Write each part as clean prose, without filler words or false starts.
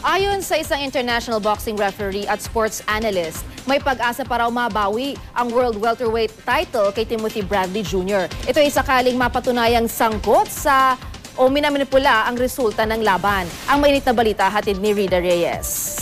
Ayon sa isang international boxing referee at sports analyst, may pag-asa pa raw mabawi ang World Welterweight title kay Timothy Bradley Jr. Ito ay sakaling mapatunayang sangkot sa o minamanipula ang resulta ng laban. Ang mainit na balita hatid ni Rida Reyes.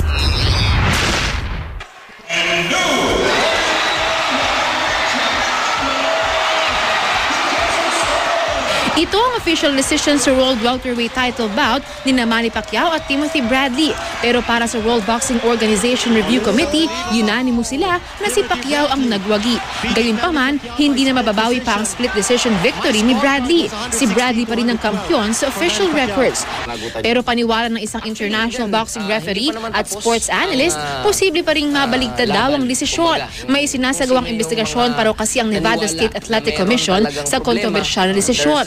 Ito ang official decision sa World Welterweight title bout ni Manny Pacquiao at Timothy Bradley. Pero para sa World Boxing Organization Review Committee, unanimous sila na si Pacquiao ang nagwagi. Gayunpaman, hindi na mababawi pa ang split decision victory ni Bradley. Si Bradley pa rin ang kampiyon sa official records. Pero paniwala ng isang international boxing referee at sports analyst, posible pa rin mabaligtad daw ang desisyon. May sinasagawang investigasyon para kasi ang Nevada State Athletic Commission sa kontrobersyal na desisyon.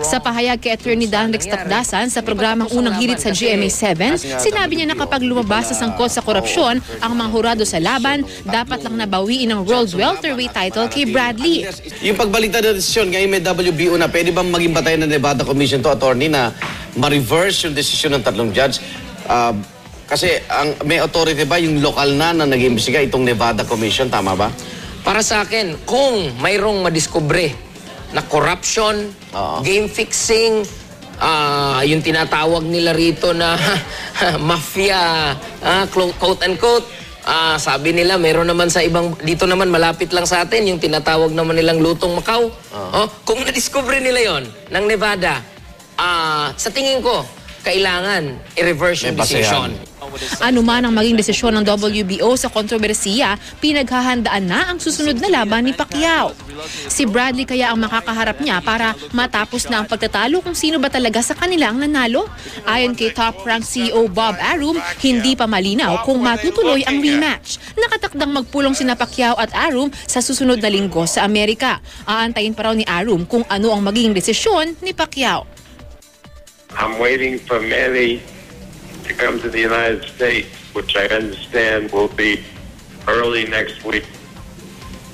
Sa pahayag kay Attorney Dan Rex Takdasan sa programang Unang Hirit sa GMA7, sinabi niya na kapag lumabas sa sangkot sa korupsyon ang mga hurado sa laban, dapat lang nabawiin ang World Welterweight title kay Bradley. Yung pagbaliktad na desisyon, ngayon may WBO na, pwede bang maging batayan ng Nevada Commission to, Attorney, na ma-reverse yung desisyon ng tatlong judge? Kasi may authority ba yung lokal na nag-iimbestiga itong Nevada Commission, tama ba? Para sa akin, kung mayroong madiskubre na corruption, game fixing, yung tinatawag nila rito na mafia, quote-unquote, sabi nila, meron naman sa ibang, dito naman malapit lang sa atin, yung tinatawag naman nilang lutong Macau. Kung nadiscover nila yon ng Nevada, sa tingin ko, kailangan i-reverse yung decision. Ano man ang maging desisyon ng WBO sa kontrobersiya, pinaghahandaan na ang susunod na laban ni Pacquiao. Si Bradley kaya ang makakaharap niya para matapos na ang pagtatalo kung sino ba talaga sa kanila ang nanalo. Ayon kay top-ranked CEO Bob Arum, hindi pa malinaw kung matutuloy ang rematch. Nakatakdang magpulong sina Pacquiao at Arum sa susunod na linggo sa Amerika. Aantayin pa raw ni Arum kung ano ang maging desisyon ni Pacquiao. I'm waiting for Manny to come to the United States, which I understand will be early next week.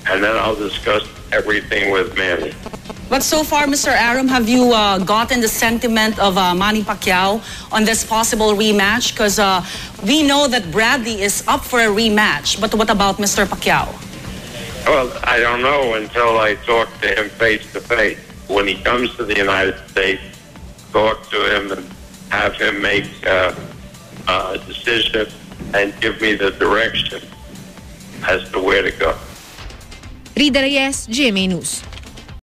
And then I'll discuss everything with Manny. But so far, Mr. Arum, have you gotten the sentiment of Manny Pacquiao on this possible rematch? Because we know that Bradley is up for a rematch. But what about Mr. Pacquiao? Well, I don't know until I talk to him face to face. When he comes to the United States, talk to him and have him make a decision and give me the direction as to where to go. Rida Reyes, GMA News.